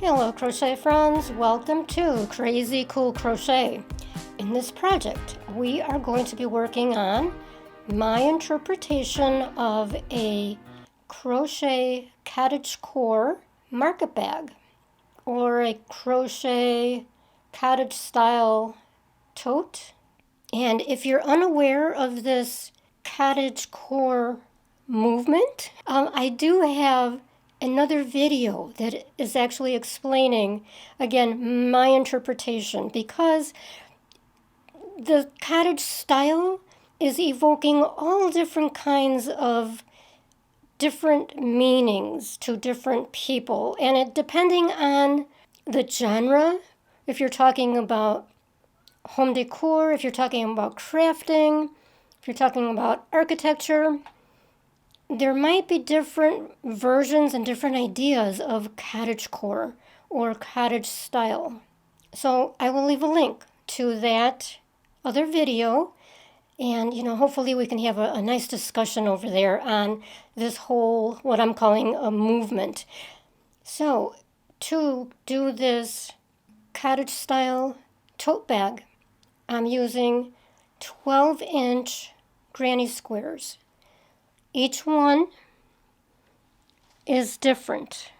Hello crochet friends, welcome to Crazy Cool Crochet. In this project we are going to be working on my interpretation of a Crochet Cottagecore market bag or a crochet cottage style tote. And if you're unaware of this Cottagecore movement, I do have another video that is actually explaining, again, my interpretation, because the cottage style is evoking all different kinds of different meanings to different people, and it depending on the genre. If you're talking about home decor, if you're talking about crafting, if you're talking about architecture, there might be different versions and different ideas of cottagecore or cottage style. So I will leave a link to that other video, and hopefully we can have a nice discussion over there on this whole, what I'm calling a movement. So to do this cottage style tote bag, I'm using 12-inch granny squares. Each one is different.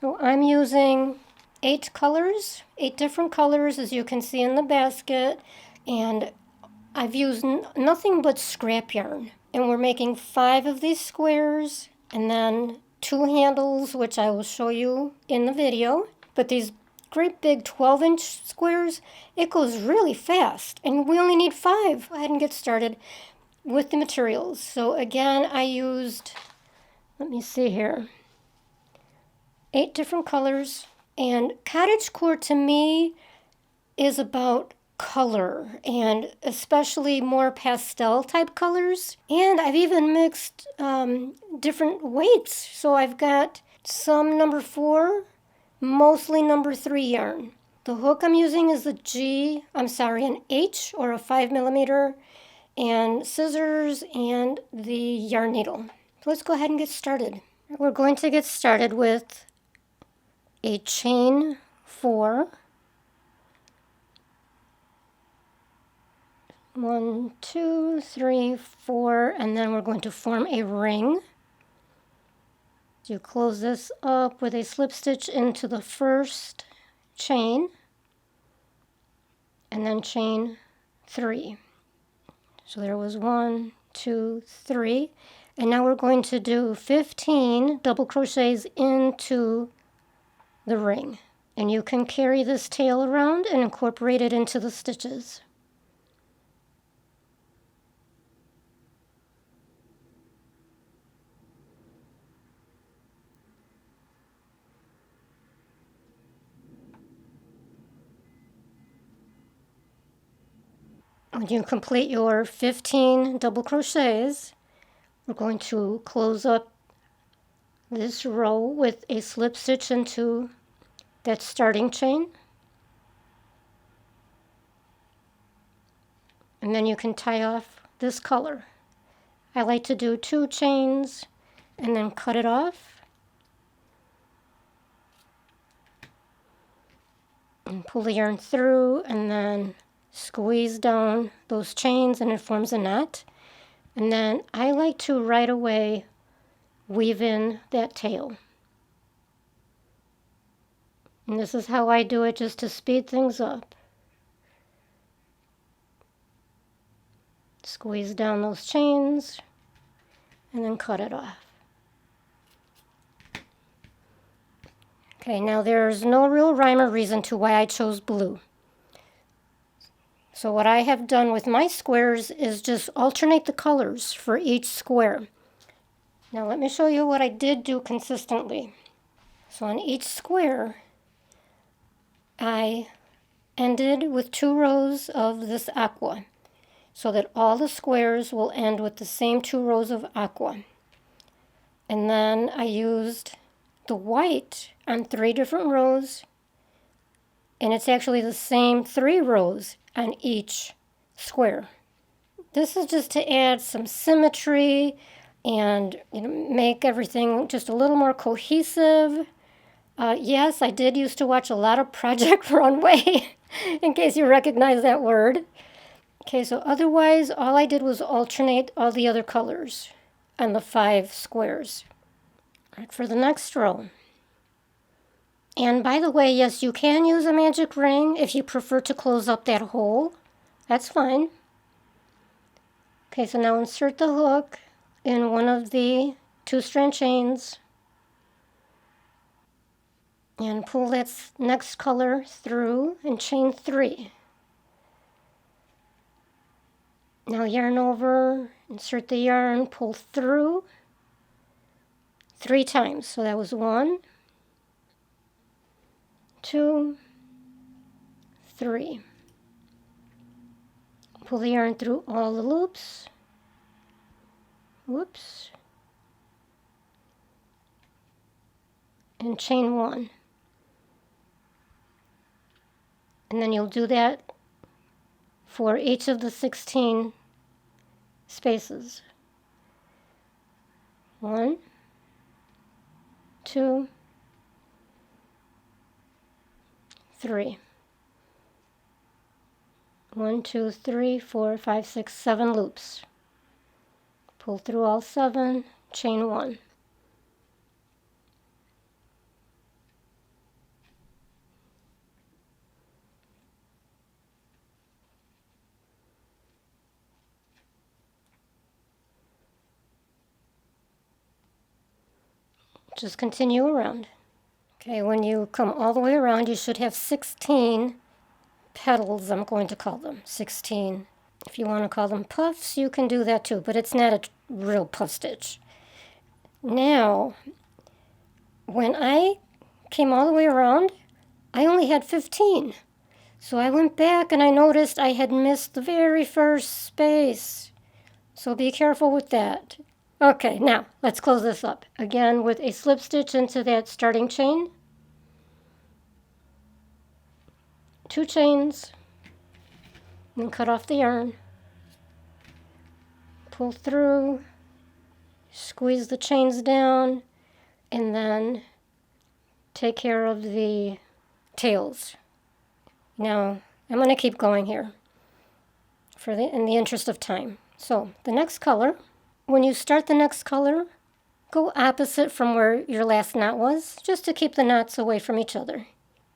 So I'm using 8 different colors, as you can see in the basket, and I've used nothing but scrap yarn. And we're making 5 of these squares and then 2 handles, which I will show you in the video. But these great big 12-inch squares, it goes really fast, and we only need 5. Go ahead and get started with the materials. So again, I used, let me see here, 8 different colors. And cottagecore to me is about color, and especially more pastel type colors. And I've even mixed different weights. So I've got some number 4, mostly number 3 yarn. The hook I'm using is an H or a 5mm, and scissors and the yarn needle. So let's go ahead and get started. We're going to get started with a chain 4. 1, 2, 3, 4, and then we're going to form a ring. You close this up with a slip stitch into the first chain, and then chain 3. So there was 1, 2, 3, and now we're going to do 15 double crochets into the ring. And you can carry this tail around and incorporate it into the stitches. When you complete your 15 double crochets, we're going to close up this row with a slip stitch into that starting chain. And then you can tie off this color. I like to do 2 chains and then cut it off. And pull the yarn through and then squeeze down those chains, and it forms a knot. And then I like to right away weave in that tail. And this is how I do it, just to speed things up. Squeeze down those chains and then cut it off. Okay, now there's no real rhyme or reason to why I chose blue. So what I have done with my squares is just alternate the colors for each square. Now let me show you what I did do consistently. So on each square, I ended with 2 rows of this aqua, so that all the squares will end with the same 2 rows of aqua. And then I used the white on 3 different rows, and it's actually the same 3 rows on each square. This is just to add some symmetry and make everything just a little more cohesive. Yes, I did used to watch a lot of Project Runway, in case you recognize that word. Okay, so otherwise, all I did was alternate all the other colors on the 5 squares. All right, for the next row. And by the way, yes, you can use a magic ring if you prefer to close up that hole. That's fine. Okay, so now insert the hook in one of the 2-strand chains and pull that next color through and chain 3. Now yarn over, insert the yarn, pull through 3 times. So that was 1, 2, 3. Pull the yarn through all the loops. Whoops. And chain 1. And then you'll do that for each of the 16 spaces. 1, 2, 3. 1, 2, 3, 4, 5, 6, 7 loops. Pull through all 7, chain 1. Just continue around. Okay, when you come all the way around, you should have 16 petals, I'm going to call them. 16. If you want to call them puffs, you can do that too, but it's not a real puff stitch. Now, when I came all the way around, I only had 15. So I went back and I noticed I had missed the very first space. So be careful with that. Okay, now let's close this up. Again with a slip stitch into that starting chain. 2 chains. And cut off the yarn. Pull through. Squeeze the chains down. And then take care of the tails. Now, I'm going to keep going here in the interest of time. So, the next color, when you start the next color, go opposite from where your last knot was, just to keep the knots away from each other.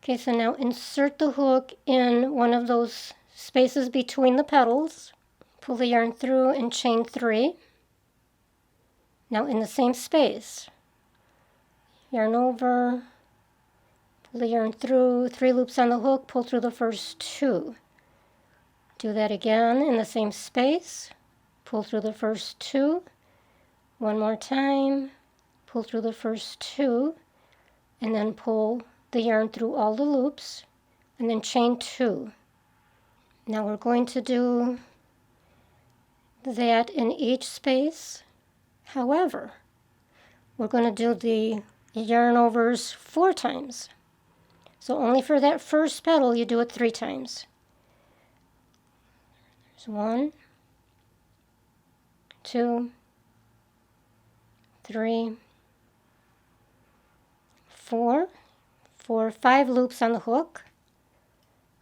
Okay, so now insert the hook in one of those spaces between the petals. Pull the yarn through and chain 3. Now in the same space, yarn over, pull the yarn through, 3 loops on the hook, pull through the first 2. Do that again in the same space, pull through the first 2. One more time, pull through the first 2, and then pull the yarn through all the loops, and then chain 2. Now we're going to do that in each space. However, we're going to do the yarn overs 4 times. So only for that first petal you do it 3 times. There's 1, 2, 3, 4, 5 loops on the hook.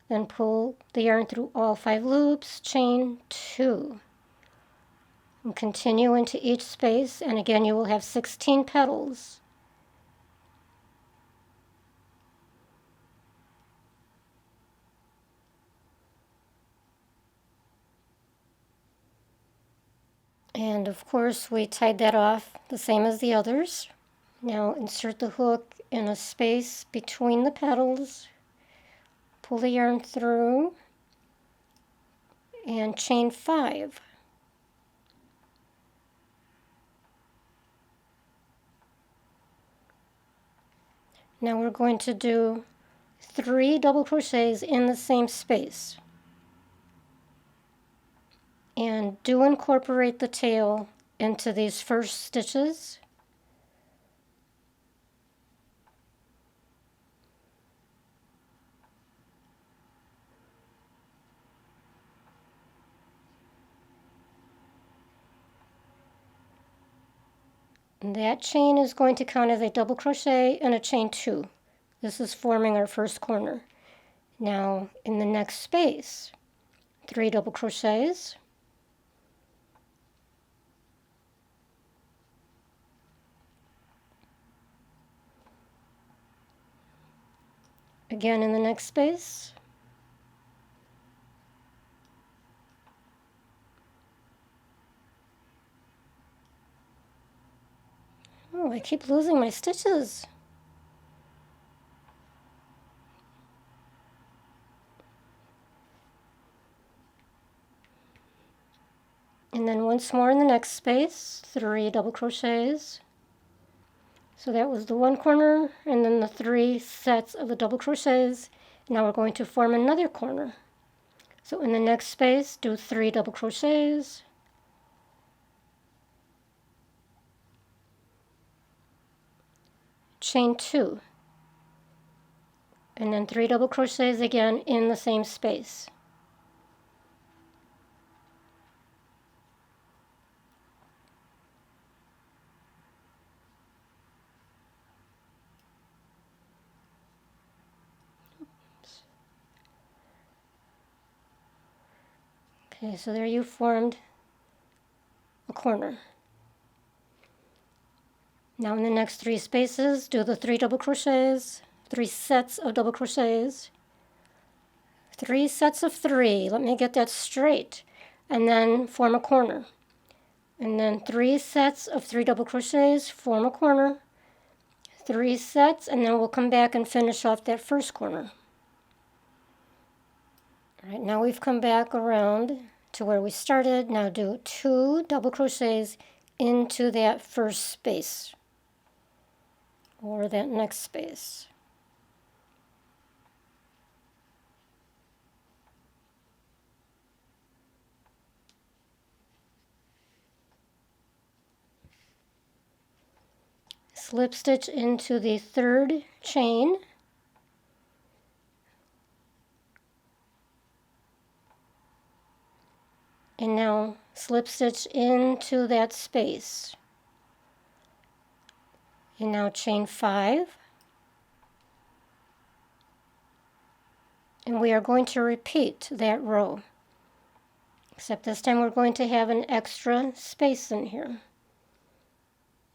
Then pull the yarn through all 5 loops, chain 2. And continue into each space, and again you will have 16 petals. And of course we tied that off the same as the others. Now insert the hook in a space between the petals, pull the yarn through, and chain 5. Now we're going to do 3 double crochets in the same space. And do incorporate the tail into these first stitches. And that chain is going to count as a double crochet and a chain 2. This is forming our first corner. Now in the next space, 3 double crochets, again in the next space, oh, I keep losing my stitches. And then once more in the next space, 3 double crochets. So that was the one corner, and then the 3 sets of the double crochets. Now we're going to form another corner. So in the next space, do 3 double crochets, chain 2, and then 3 double crochets again in the same space. Okay, so there you formed a corner. Now in the next 3 spaces, do the 3 double crochets, 3 sets of double crochets, 3 sets of 3, let me get that straight, and then form a corner. And then 3 sets of 3 double crochets, form a corner, 3 sets, and then we'll come back and finish off that first corner. All right, now we've come back around to where we started. Now do 2 double crochets into that first space or that next space. Slip stitch into the 3rd chain, and now slip stitch into that space, and now chain 5, and we are going to repeat that row, except this time we're going to have an extra space in here.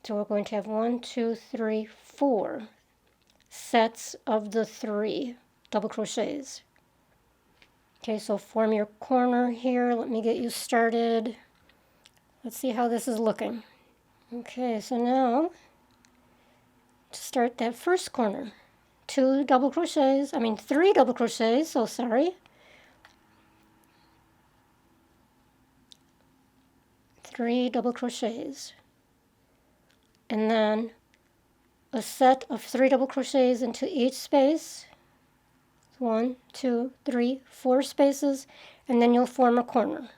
So we're going to have 1, 2, 3, 4 sets of the 3 double crochets. Okay, so form your corner here. Let me get you started. Let's see how this is looking. Okay, so now to start that first corner, 3 double crochets, so sorry. 3 double crochets. And then a set of 3 double crochets into each space. 1, 2, 3, 4 spaces, and then you'll form a corner.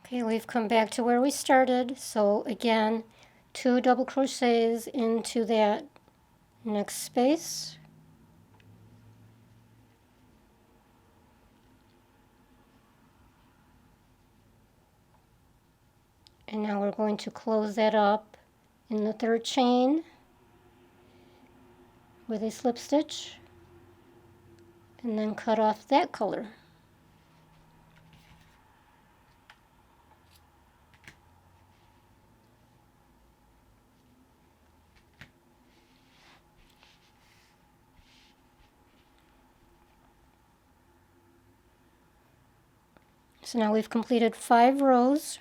Okay, we've come back to where we started. So again, 2 double crochets into that next space. And now we're going to close that up in the 3rd chain with a slip stitch, and then cut off that color. So now we've completed 5 rows.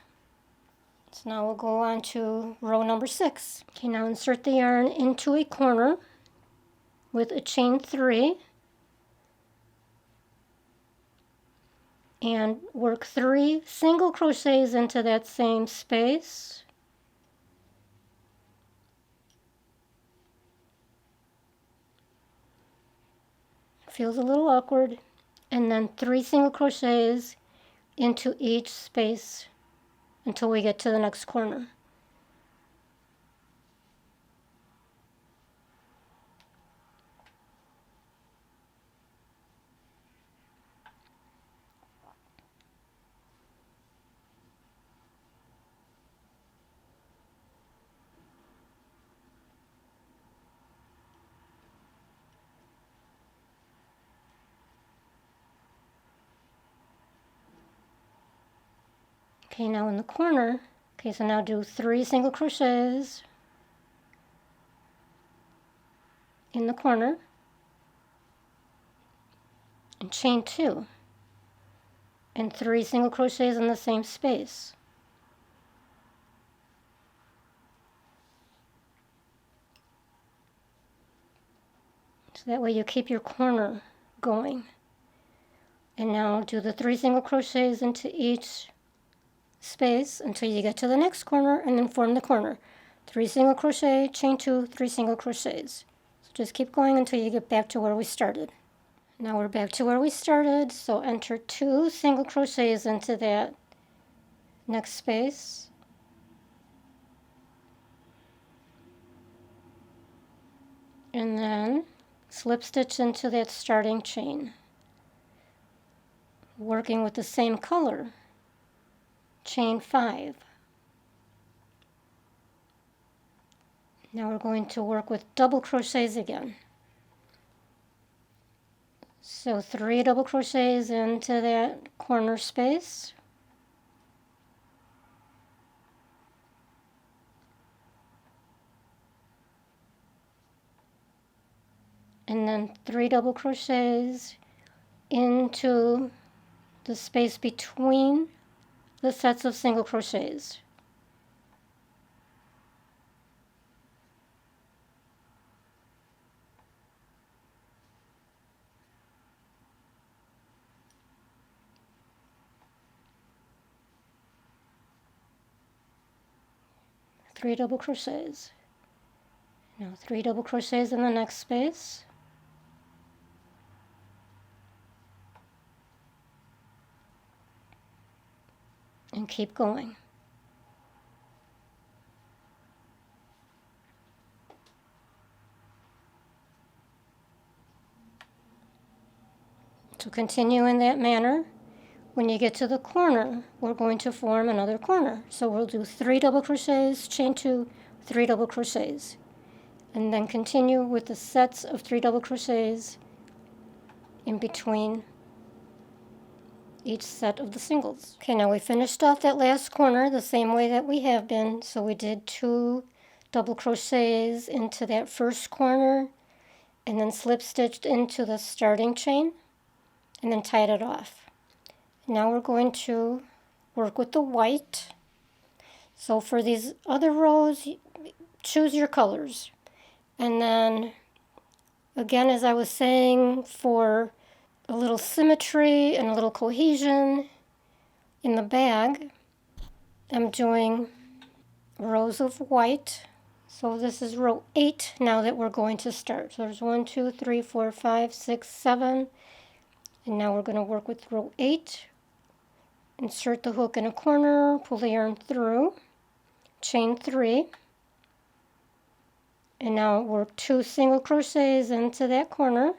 So now we'll go on to row number 6. Okay, now insert the yarn into a corner with a chain 3 and work 3 single crochets into that same space. Feels a little awkward. And then 3 single crochets into each space until we get to the next corner. Okay, now in the corner, okay, so now do 3 single crochets in the corner and chain 2 and 3 single crochets in the same space. So that way you keep your corner going. And now do the 3 single crochets into each space until you get to the next corner, and then form the corner. 3 single crochet, chain 2, 3 single crochets. So just keep going until you get back to where we started. Now we're back to where we started, so enter 2 single crochets into that next space. And then slip stitch into that starting chain, working with the same color. Chain 5. Now we're going to work with double crochets again. So 3 double crochets into that corner space. And then 3 double crochets into the space between the sets of single crochets. Three double crochets. Now 3 double crochets in the next space. And keep going. To continue in that manner, when you get to the corner, we're going to form another corner. So we'll do 3 double crochets, chain 2, 3 double crochets, and then continue with the sets of 3 double crochets in between each set of the singles. Okay, now we finished off that last corner the same way that we have been. So we did 2 double crochets into that first corner and then slip stitched into the starting chain and then tied it off. Now we're going to work with the white. So for these other rows, choose your colors. And then again, as I was saying, for a little symmetry and a little cohesion in the bag, I'm doing rows of white. So this is row 8 now that we're going to start. So there's 1, 2, 3, 4, 5, 6, 7. And now we're going to work with row 8. Insert the hook in a corner, pull the yarn through, chain 3. And now work 2 single crochets into that corner.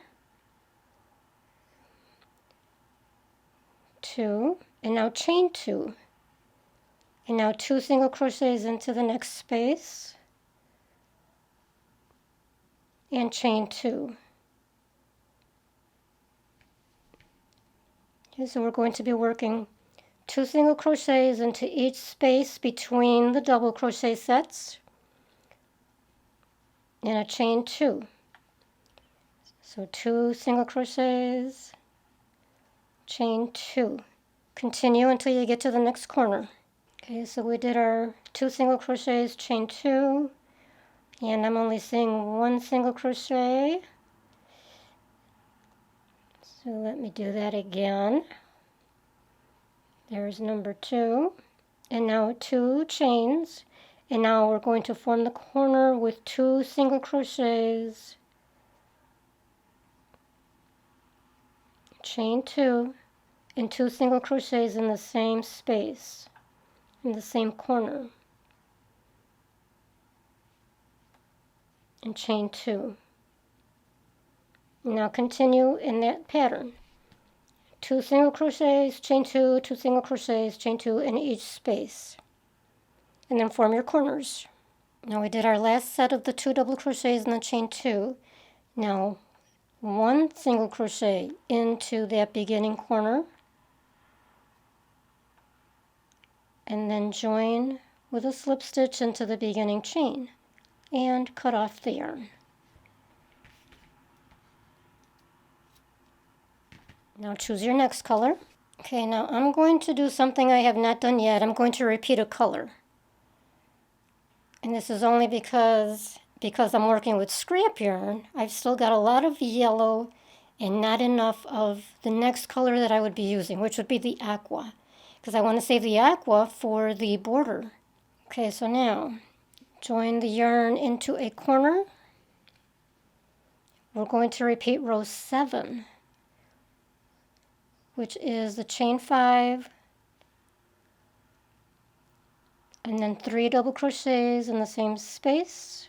2, and now chain 2. And now 2 single crochets into the next space. And chain 2. Okay, so we're going to be working 2 single crochets into each space between the double crochet sets and a chain 2. So 2 single crochets, chain 2. Continue until you get to the next corner. Okay, so we did our 2 single crochets, chain 2, and I'm only seeing 1 single crochet. So let me do that again. There's number 2, and now 2 chains, and now we're going to form the corner with 2 single crochets, chain 2, and 2 single crochets in the same space, in the same corner, and chain 2. Now continue in that pattern. 2 single crochets, chain 2, 2 single crochets, chain 2 in each space. And then form your corners. Now we did our last set of the 2 double crochets and the chain 2. Now 1 single crochet into that beginning corner. and then join with a slip stitch into the beginning chain and cut off the yarn. Now choose your next color. Okay, now I'm going to do something I have not done yet. I'm going to repeat a color. And this is only because I'm working with scrap yarn. I've still got a lot of yellow and not enough of the next color that I would be using, which would be the aqua, because I want to save the aqua for the border. Okay, so now join the yarn into a corner. We're going to repeat row 7, which is the chain 5, and then 3 double crochets in the same space.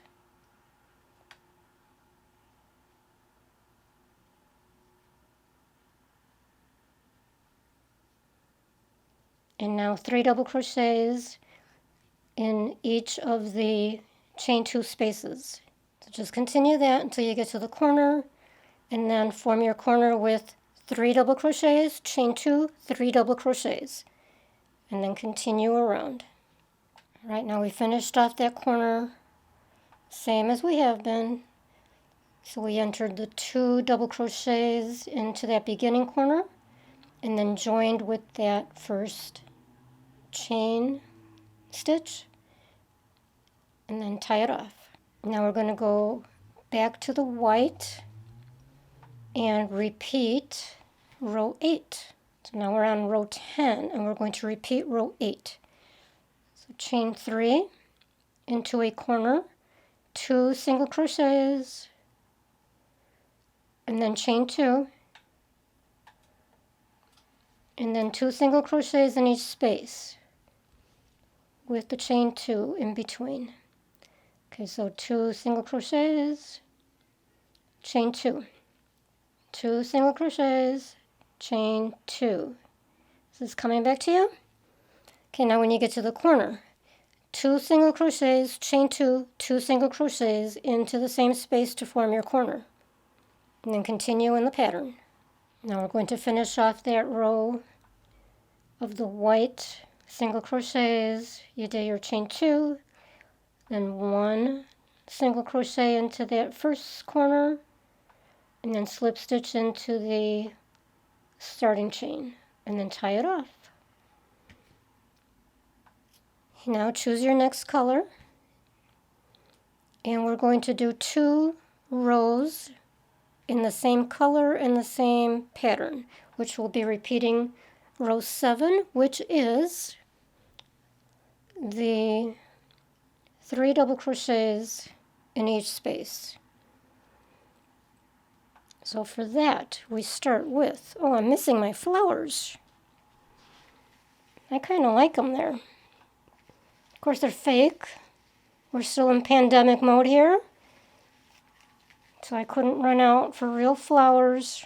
And now 3 double crochets in each of the chain 2 spaces. So just continue that until you get to the corner, and then form your corner with 3 double crochets, chain 2, 3 double crochets, and then continue around. All right, now we finished off that corner, same as we have been. So we entered the 2 double crochets into that beginning corner, and then joined with that first chain stitch, and then tie it off. Now we're going to go back to the white and repeat row 8. So now we're on row 10, and we're going to repeat row 8. So chain 3 into a corner, 2 single crochets, and then chain 2, and then 2 single crochets in each space with the chain 2 in between. Okay, so 2 single crochets, chain 2, 2 single crochets, chain 2. Is this coming back to you? Okay, now when you get to the corner, 2 single crochets, chain 2, 2 single crochets into the same space to form your corner, and then continue in the pattern. Now we're going to finish off that row of the white single crochets. You do your chain 2, then 1 single crochet into that first corner, and then slip stitch into the starting chain, and then tie it off. Now choose your next color, and we're going to do 2 rows in the same color and the same pattern, which will be repeating row 7, which is the 3 double crochets in each space. So for that, we start with, oh, I'm missing my flowers. I kind of like them there. Of course, they're fake. We're still in pandemic mode here, so I couldn't run out for real flowers.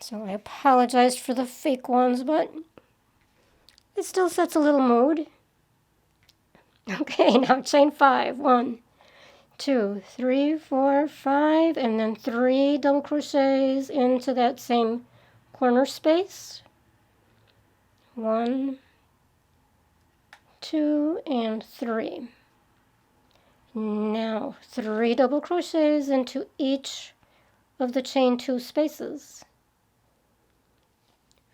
So I apologized for the fake ones, but it still sets a little mood. Okay, now chain 5. 1, 2, 3, 4, 5, and then 3 double crochets into that same corner space. 1, 2, and 3. Now 3 double crochets into each of the chain 2 spaces.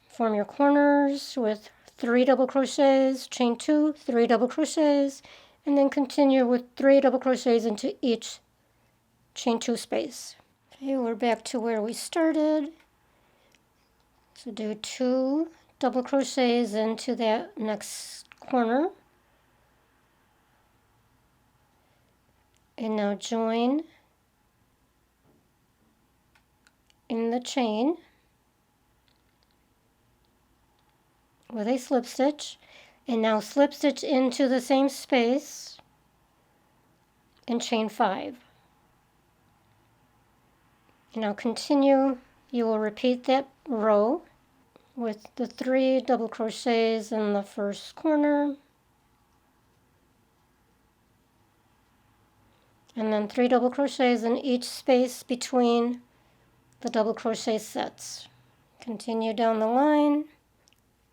Form your corners with 3 double crochets, chain 2, 3 double crochets, and then continue with 3 double crochets into each chain 2 space. Okay, we're back to where we started. So do 2 double crochets into that next corner. And now join in the chain with a slip stitch, and now slip stitch into the same space and chain 5. And now continue. You will repeat that row with the 3 double crochets in the first corner, and then 3 double crochets in each space between the double crochet sets. Continue down the line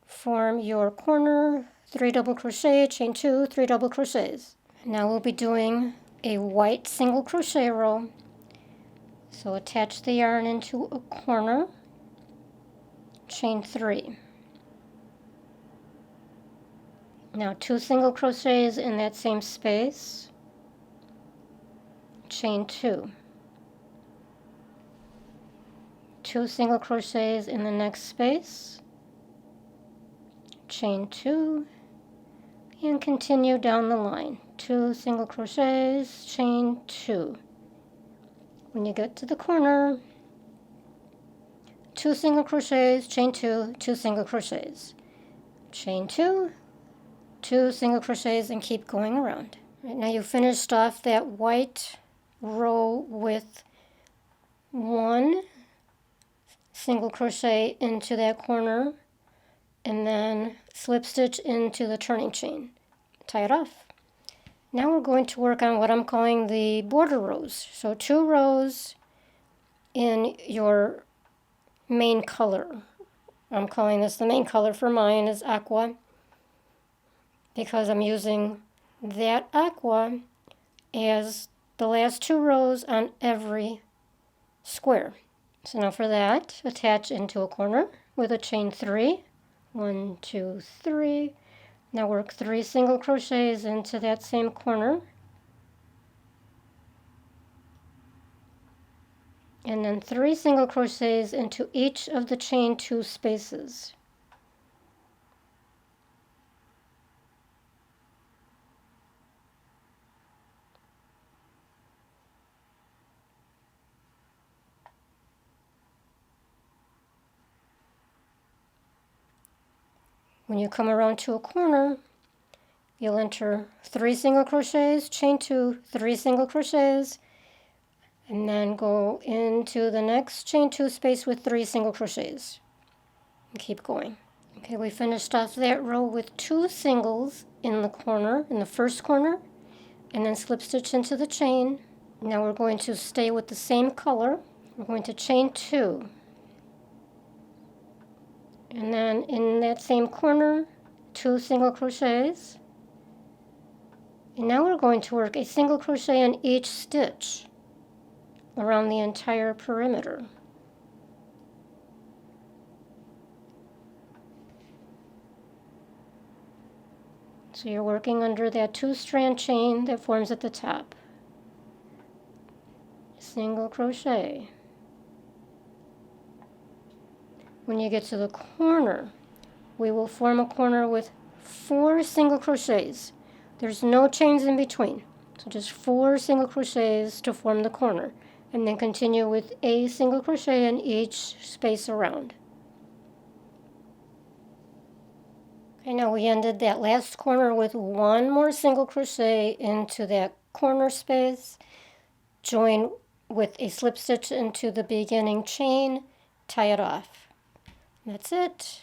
form your corner, 3 double crochet, chain 2, 3 double crochets. Now we'll be doing a white single crochet row. So attach the yarn into a corner, chain 3. Now 2 single crochets in that same space, chain 2. 2 single crochets in the next space, chain 2, and continue down the line. 2 single crochets, chain 2. When you get to the corner, 2 single crochets, chain 2, 2 single crochets, chain 2, 2 single crochets, and keep going around. Right, now you finished off that white row with 1 single crochet into that corner, and then slip stitch into the turning chain. Tie it off. Now we're going to work on what I'm calling the border rows. So 2 rows in your main color. I'm calling this the main color for mine is aqua, because I'm using that aqua as the last 2 rows on every square. So now for that, attach into a corner with a chain 3. 1, 2, 3. Now work 3 single crochets into that same corner. And then 3 single crochets into each of the chain 2 spaces. When you come around to a corner, you'll enter 3 single crochets, chain 2, 3 single crochets, and then go into the next chain 2 space with 3 single crochets. And keep going. Okay, we finished off that row with 2 singles in the corner, in the first corner, and then slip stitch into the chain. Now we're going to stay with the same color. We're going to chain 2. And then in that same corner, 2 single crochets. And now we're going to work a single crochet in each stitch around the entire perimeter. So you're working under that 2-strand chain that forms at the top. Single crochet. When you get to the corner, we will form a corner with 4 single crochets. There's no chains in between, so just 4 single crochets to form the corner, and then continue with a single crochet in each space around. Okay, now we ended that last corner with 1 more single crochet into that corner space, join with a slip stitch into the beginning chain, tie it off. That's it.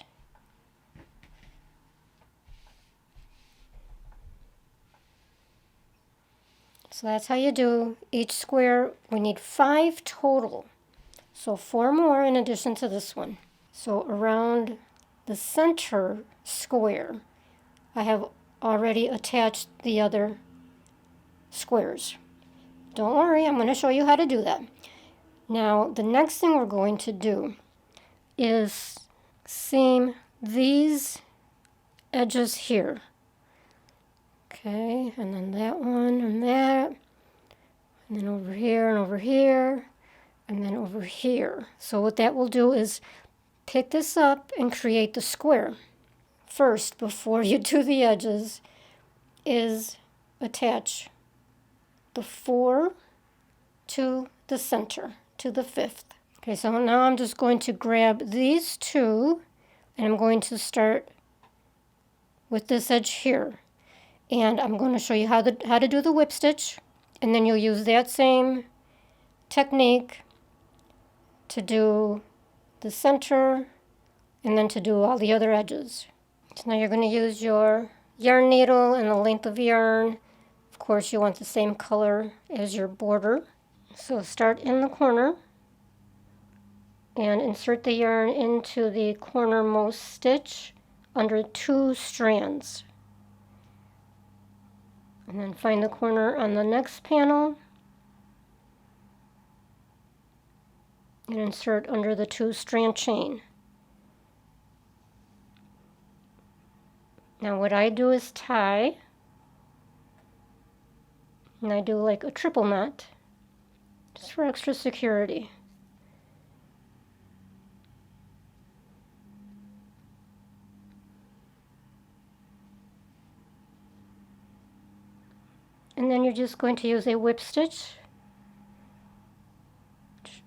So that's how you do each square. We need 5 total, so 4 more in addition to this one. So around the center square, I have already attached the other squares. Don't worry, I'm going to show you how to do that. Now, the next thing we're going to do is seam these edges here. Okay, and then that one and that, and then over here and over here, and then over here. So what that will do is pick this up and create the square. First, before you do the edges, is attach the 4 to the center, to the 5th. Okay, so now I'm just going to grab these 2, and I'm going to start with this edge here. And I'm going to show you how to do the whip stitch, and then you'll use that same technique to do the center and then to do all the other edges. So now you're going to use your yarn needle and the length of yarn. Of course, you want the same color as your border. So start in the corner and insert the yarn into the cornermost stitch under 2 strands. And then find the corner on the next panel and insert under the 2 strand chain. Now what I do is tie, and I do like a triple knot just for extra security. And then you're just going to use a whip stitch.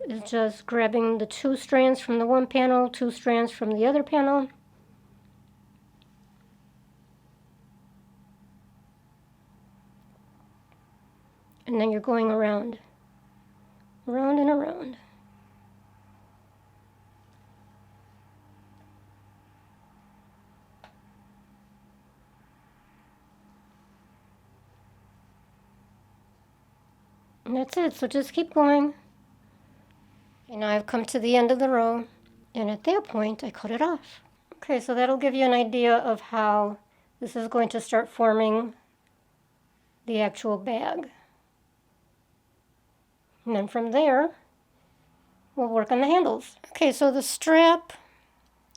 It's just grabbing the 2 strands from the one panel, 2 strands from the other panel. And then you're going around, around and around. And that's it, so just keep going. And now I've come to the end of the row, and at that point I cut it off. Okay, so that'll give you an idea of how this is going to start forming the actual bag. And then from there, we'll work on the handles. Okay, so the strap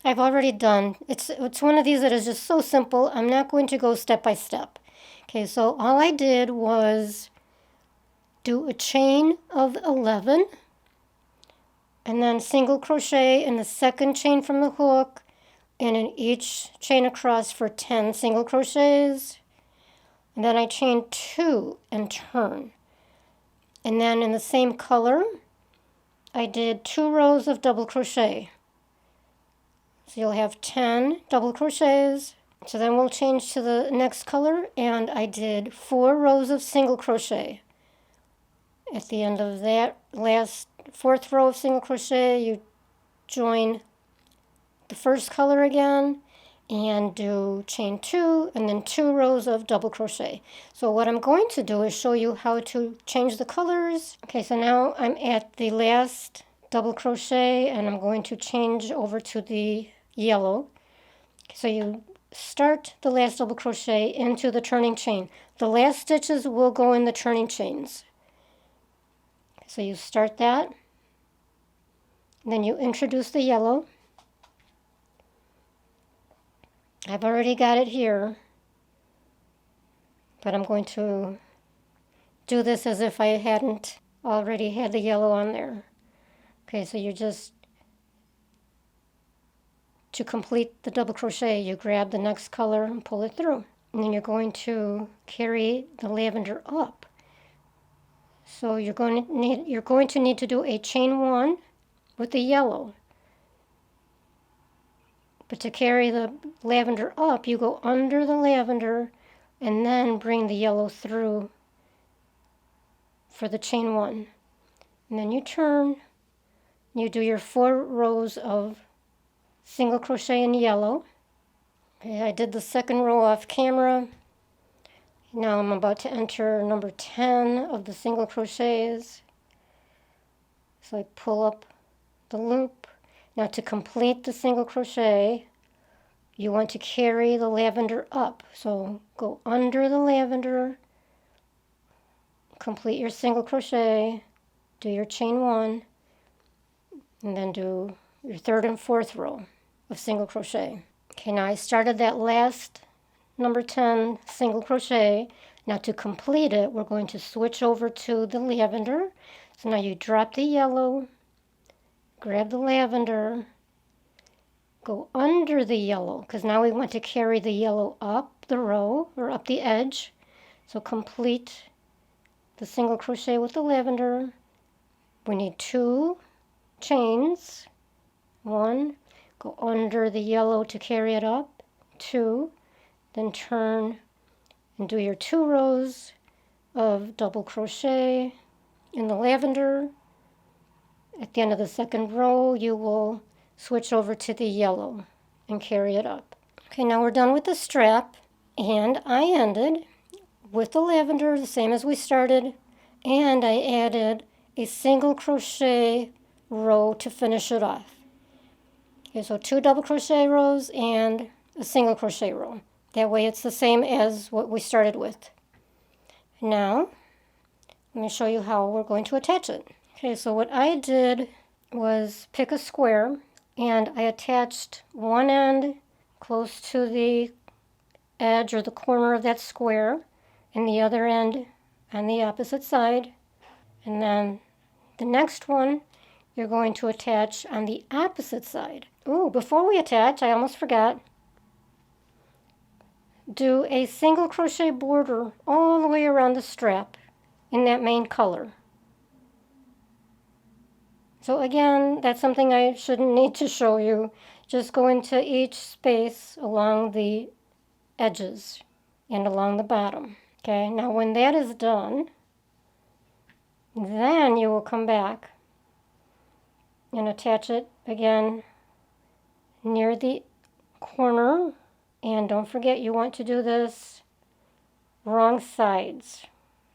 I've already done. It's one of these that is just so simple. I'm not going to go step by step. Okay, so all I did was do a chain of 11 and then single crochet in the second chain from the hook and in each chain across for 10 single crochets. And then I chain 2 and turn. And then in the same color, I did 2 rows of double crochet. So you'll have 10 double crochets. So then we'll change to the next color, and I did 4 rows of single crochet. At the end of that last 4th row of single crochet, you join the first color again and do chain 2 and then 2 rows of double crochet. So what I'm going to do is show you how to change the colors. Okay, so now I'm at the last double crochet and I'm going to change over to the yellow. So you start the last double crochet into the turning chain. The last stitches will go in the turning chains. So you start that, then you introduce the yellow. I've already got it here, but I'm going to do this as if I hadn't already had the yellow on there. Okay, so you just, to complete the double crochet, you grab the next color and pull it through. And then you're going to carry the lavender up. So you're going to need to do a chain 1 with the yellow. But to carry the lavender up, you go under the lavender and then bring the yellow through for the chain 1. And then you turn, you do your 4 rows of single crochet in yellow. Okay, I did the second row off camera. Now I'm about to enter number 10 of the single crochets. So I pull up the loop. Now to complete the single crochet, you want to carry the lavender up. So go under the lavender, complete your single crochet, do your chain 1, and then do your 3rd and 4th row of single crochet. Okay, now I started that last number 10 single crochet. Now to complete it, we're going to switch over to the lavender. So now you drop the yellow, grab the lavender, go under the yellow, because now we want to carry the yellow up the row or up the edge. So complete the single crochet with the lavender. We need 2 chains. 1, go under the yellow to carry it up, 2, then turn and do your 2 rows of double crochet in the lavender. At the end of the second row, you will switch over to the yellow and carry it up. Okay, now we're done with the strap, and I ended with the lavender the same as we started, and I added a single crochet row to finish it off. Okay, so 2 double crochet rows and a single crochet row. That way it's the same as what we started with. Now, let me show you how we're going to attach it. Okay, so what I did was pick a square, and I attached one end close to the edge or the corner of that square, and the other end on the opposite side. And then the next one you're going to attach on the opposite side. Ooh, before we attach, I almost forgot. Do a single crochet border all the way around the strap in that main color. So again, that's something I shouldn't need to show you. Just go into each space along the edges and along the bottom. Okay, now when that is done, then you will come back and attach it again near the corner. And don't forget, you want to do this wrong sides.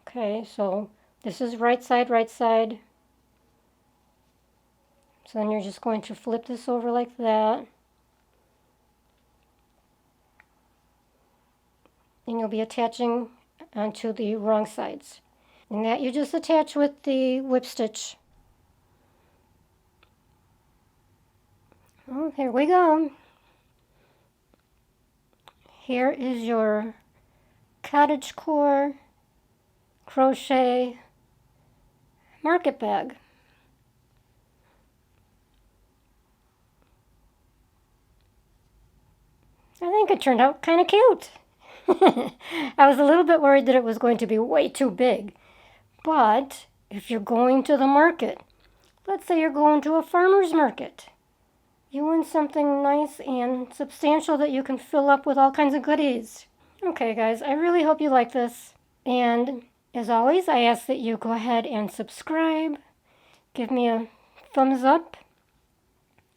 Okay, so this is right side, right side. So then you're just going to flip this over like that. And you'll be attaching onto the wrong sides. And that you just attach with the whip stitch. Oh, here we go. Here is your Cottagecore Crochet Market Bag. I think it turned out kind of cute. I was a little bit worried that it was going to be way too big. But if you're going to the market, let's say you're going to a farmer's market, you want something nice and substantial that you can fill up with all kinds of goodies. Okay, guys, I really hope you like this. And as always, I ask that you go ahead and subscribe, give me a thumbs up,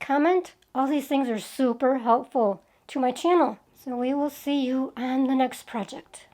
comment. All these things are super helpful to my channel. So we will see you on the next project.